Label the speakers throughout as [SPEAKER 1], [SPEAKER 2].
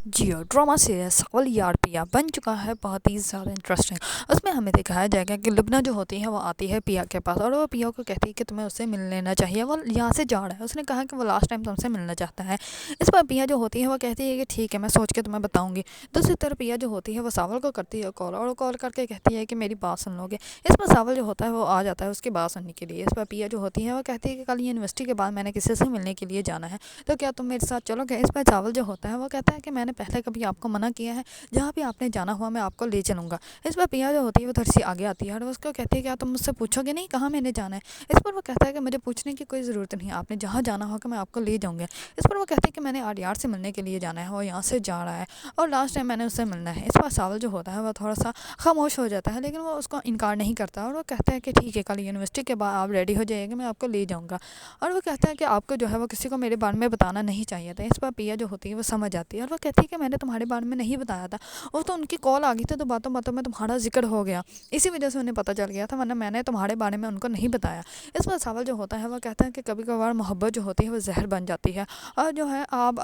[SPEAKER 1] जियो drama serial सावल यार पिया बन चुका है बहुत ही ज़्यादा इंटरेस्टिंग। उसमें हमें दिखाया जाएगा कि लुबना जो होती है वो आती है पिया के पास और वो पिया को कहती है कि तुम्हें उससे मिल लेना चाहिए, वो यहाँ से जा रहा है। उसने कहा कि वो लास्ट टाइम तुमसे मिलना चाहता है। इस पर पिया जो होती है वो कहती है कि ठीक है, मैं सोच के तुम्हें बताऊंगी। दूसरी तरफ पिया जो होती है वो सावल को करती है कॉल, और कॉल करके कहती है कि मेरी बात सुन लोगे। इस पर सावल जो होता है वो आ जाता है उसकी बात सुनने के लिए। इस पर पिया जो होती है वो कहती है कि कल यूनिवर्सिटी के बाद मैंने किसी से मिलने के लिए जाना है, तो क्या तुम मेरे साथ चलोगे। इस पर सावल जो होता है वो कहता है कि मैंने पहले कभी आपको मना किया है, जहाँ भी आपने जाना हुआ मैं आपको ले चलूँगा। इस पर पिया जो होती है वो थोड़ी सी आगे आती है और उसको कहती है कि क्या तुम मुझसे पूछोगे नहीं कहाँ मैंने जाना है। इस पर वो कहता है कि मुझे पूछने की कोई ज़रूरत नहीं है, आपने जहाँ जाना होगा मैं आपको ले जाऊँगा। इस पर वो कहती है कि मैंने आर्यार से मिलने के लिए जाना है, वो यहाँ से जा रहा है और लास्ट टाइम मैंने उससे मिलना है। इस पर सावल जो होता है वो थोड़ा सा खामोश हो जाता है, लेकिन वो उसको इनकार नहीं करता और वो कहता है कि ठीक है, कल यूनिवर्सिटी के बाद आप रेडी हो जाइएगा, मैं आपको ले जाऊँगा। और वो कहता है कि आपको जो है वो किसी को मेरे बारे में बताना नहीं चाहिए था। इस पर पिया जो होती है वो समझ जाती है और वो कहती है कि मैंने तुम्हारे बारे में नहीं बताया था, वो तो उनकी कॉल आ गई थी तो बातों बातों में तुम्हारा जिक्र हो गया, इसी वजह से उन्हें पता चल गया था, वरना मैंने तुम्हारे बारे में उनको नहीं बताया। इस पर सावल जो होता है वो कहता है कि कभी कभार मोहब्बत जो होती है वो जहर बन जाती है, और जो है आप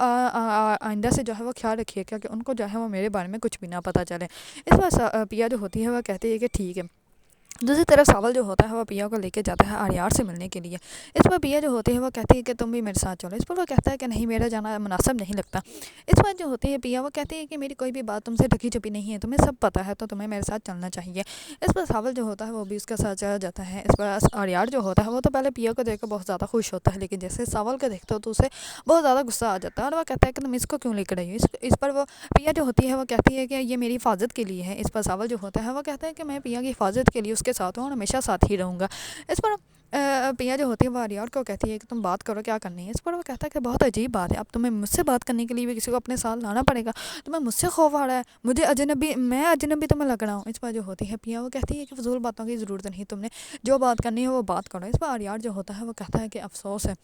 [SPEAKER 1] आइंदा से जो है वो ख्याल रखिएगा कि उनको जो है वो मेरे बारे में कुछ भी ना पता चले। इस पर पिया जो होती है वो कहती है कि ठीक है। दूसरी तरफ सावल जो होता है वो पिया को लेके जाता है आर्यार से मिलने के लिए। इस पर पिया जो होती है वो कहती है कि तुम भी मेरे साथ चलो। इस पर वो कहता है कि नहीं, मेरा जाना मुनासिब नहीं लगता। इस पर जो होती है पिया वो कहती है कि मेरी कोई भी बात तुमसे ढकी छुपी नहीं है, तुम्हें सब पता है, तो तुम्हें मेरे साथ चलना चाहिए। इस पर सावल जो होता है वो भी उसके साथ चला जाता है। इस पर आर्यार जो होता है वो तो पहले पिया को देखकर बहुत ज़्यादा खुश होता है, लेकिन जैसे सावल को देखता हो तो उसे बहुत ज़्यादा गुस्सा आ जाता है और वो कहता है कि तुम इसको क्यों लेकर आई हो। इस पर वो पिया जो होती है वो कहती है कि ये मेरी हिफाजत के लिए है। इस पर सावल जो होता है वो कहता है कि मैं पिया की हिफाजत के लिए उसके साथ हूँ और हमेशा साथ ही रहूँगा। इस पर पिया जो होती है वो आर्यार को कहती है कि तुम बात करो, क्या करनी है। इस पर वो कहता है कि बहुत अजीब बात है, अब तुम्हें मुझसे बात करने के लिए भी किसी को अपने साथ लाना पड़ेगा, तुम्हें मुझसे खौफ आ रहा है, मुझे अजनबी, मैं अजनबी तुम्हें लग रहा हूँ। इस पर जो होती है पिया वो कहती है कि फजूल बातों की ज़रूरत नहीं, तुमने जो बात करनी है वो बात करो। इस पर आर्यार जो होता है वो कहता है कि अफसोस है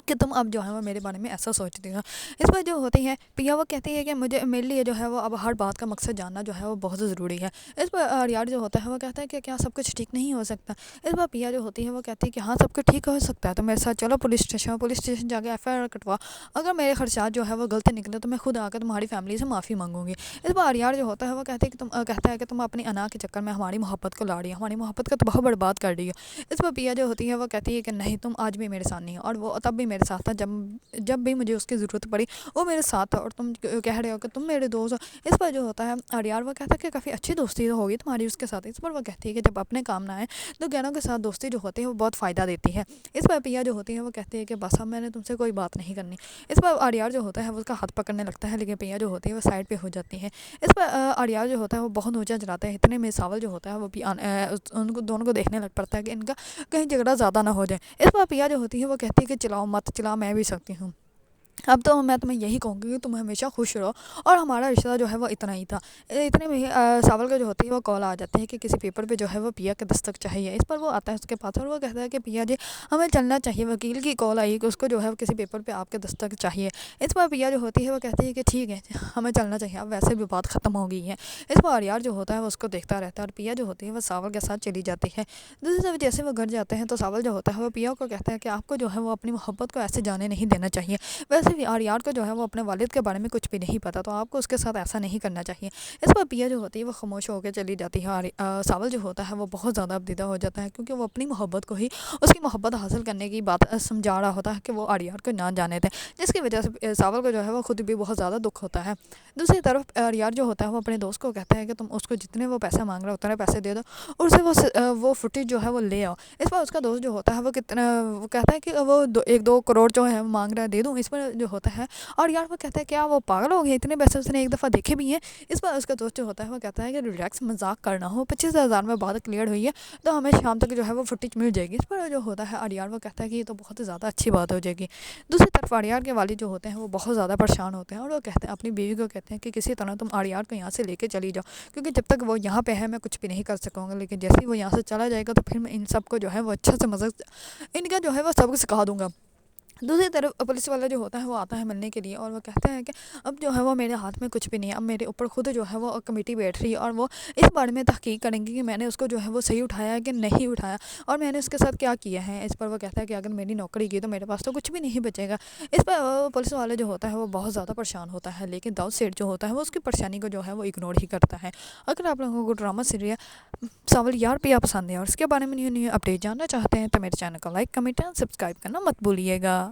[SPEAKER 1] कि तुम अब जो है वो मेरे बारे में ऐसा सोचती हो। इस पर जो होती है पिया वो कहती है कि मुझे, मेरे लिए जो है वो अब हर बात का मकसद जानना जो है वो बहुत ज़रूरी है। इस पर आर्यार जो होता है वो कहता है कि क्या सब कुछ ठीक नहीं हो सकता। इस पर पिया जो होती है वो कहती है कि हाँ, सब कुछ ठीक हो सकता है, तो मेरे साथ चलो पुलिस स्टेशन जाके FIR कटवा, अगर मेरे खर्चात जो है वो गलत निकले तो मैं खुद आकर तुम्हारी फैमिली से माफ़ी मांगूंगी। इस पर आर्यार जो होता है वो कहते हैं कि कहता है कि तुम अपनी अना के चक्कर में हमारी मोहब्बत को ला रही हो, हमारी मोहब्बत को तो बहुत बर्बाद कर रही हो। इस पर पिया जो होती है वो कहती है कि नहीं, तुम आज भी मेरे साथ नहीं हो, और वो तब भी मेरे साथ था, जब जब भी मुझे उसकी ज़रूरत पड़ी वो मेरे साथ था, और तुम कह रहे हो कि तुम मेरे दोस्त हो। इस पर जो होता है आर्यार वो कहता है कि काफ़ी अच्छी दोस्ती तो होगी तुम्हारी उसके साथ। इस पर वो कहती है कि जब अपने काम ना आए तो गैरों के साथ दोस्ती जो होती है वो बहुत फ़ायदा देती है। इस पर पिया जो होती है वो कहती है कि बस अब मैंने तुमसे कोई बात नहीं करनी। इस पर आर्यार जो होता है वो उसका हाथ पकड़ने लगता है, लेकिन पिया जो होती है वो साइड पे हो जाती है। इस पर आर्यार जो होता है वो बहुत ऊंचा चलाता है, इतने में सावल जो होता है वो भी उनको दोनों को देखने लग पड़ता है कि इनका कहीं झगड़ा ज़्यादा ना हो जाए। इस पर पिया जो होती है वो कहती है कि चलाओ मत, चला मैं भी सकती हूँ, अब तो मैं तुम्हें यही कहूँगी कि तुम हमेशा खुश रहो, और हमारा रिश्ता जो है वो इतना ही था। इतने में ही सावल का जो होती है वो कॉल आ जाती है कि किसी पेपर पे जो है वो पिया के दस्तक चाहिए। इस पर वो आता है उसके पास और वो कहता है कि पिया जी, हमें चलना चाहिए, वकील की कॉल आई कि उसको जो है वो किसी पेपर पे आपके दस्तक चाहिए। इस पर पिया जो होती है वो कहती है कि ठीक है, हमें चलना चाहिए, अब वैसे भी बात ख़त्म हो गई है। इस पर आर्यार जो होता है वो उसको देखता रहता है और पिया जो होती है वो सावल के साथ चली जाती है। दूसरी तरफ जैसे वो घर जाते हैं तो सावल जो होता है वो पिया को कहता है कि आपको जो है वो अपनी मोहब्बत को ऐसे जाने नहीं देना चाहिए। वैसे भी आर्यार को जो है वो अपने वालिद के बारे में कुछ भी नहीं पता, तो आपको उसके साथ ऐसा नहीं करना चाहिए। इस पर पिया जो होती है वो खामोश होकर चली जाती है, और सावल जो होता है वो बहुत ज़्यादा अपदीदा हो जाता है, क्योंकि वो अपनी मोहब्बत को ही उसकी मोहब्बत हासिल करने की बात समझा रहा होता है कि वो आर्यार को ना जाने दें, जिसकी वजह से सावल को जो है वो खुद भी बहुत ज़्यादा दुख होता है। दूसरी तरफ आर्यार जो होता है वो अपने दोस्त को कहता है कि तुम उसको जितने वो पैसे मांग रहा है उतने पैसे दे दो, और उसे वो फुटेज जो है वो ले आओ। इस पर उसका दोस्त जो होता है वो कितना, वो कहता है कि वो 1-2 करोड़ जो है मांग रहा है दे दूँ। इस पर जो होता है और यार वो कहता है क्या वो पागल हो गया, इतने पैसे उसने एक दफ़ा देखे भी हैं। इस पर उसका दोस्त जो होता है वो कहता है कि रिलैक्स, मजाक करना हो, 25,000 में बात क्लियर हुई है, तो हमें शाम तक जो है वो फुटेज मिल जाएगी। इस पर जो होता है आर्यार वो कहता है कि ये तो बहुत ज़्यादा अच्छी बात हो जाएगी। दूसरी तरफ आर्यार के वालिद जो होते हैं वो बहुत ज़्यादा परेशान होते हैं, और वो कहते हैं अपनी बीवी को कहते हैं कि किसी तरह तुम आर्यार को यहाँ से लेके चली जाओ, क्योंकि जब तक वो यहाँ पे है मैं कुछ भी नहीं कर सकूँगा, लेकिन जैसे ही वो यहाँ से चला जाएगा तो फिर मैं इन सबको जो है वो अच्छा से मज़ा, इनका जो है वो सबक सिखा दूँगा। دوسری طرف پولیس والا جو ہوتا ہے وہ آتا ہے ملنے کے لیے، اور وہ کہتا ہے کہ اب جو ہے وہ میرے ہاتھ میں کچھ بھی نہیں ہے، اب میرے اوپر خود جو ہے وہ کمیٹی بیٹھ رہی ہے اور وہ اس بارے میں تحقیق کریں گی کہ میں نے اس کو جو ہے وہ صحیح اٹھایا ہے کہ نہیں اٹھایا، اور میں نے اس کے ساتھ کیا کیا ہے۔ اس پر وہ کہتا ہے کہ اگر میری نوکری گئی تو میرے پاس تو کچھ بھی نہیں بچے گا۔ اس پر پولیس والا جو ہوتا ہے وہ بہت زیادہ پریشان ہوتا ہے، لیکن داؤد سیٹھ جو ہوتا ہے وہ اس کی پریشانی کو جو ہے وہ اگنور ہی کرتا ہے۔ اگر آپ لوگوں کو ڈرامہ سیریل ساول یار پیا پسند ہے اور اس کے بارے میں نیو اپڈیٹ جاننا چاہتے ہیں تو میرے چینل کو لائک، کمنٹ اور سبسکرائب کرنا مت بھولیے گا۔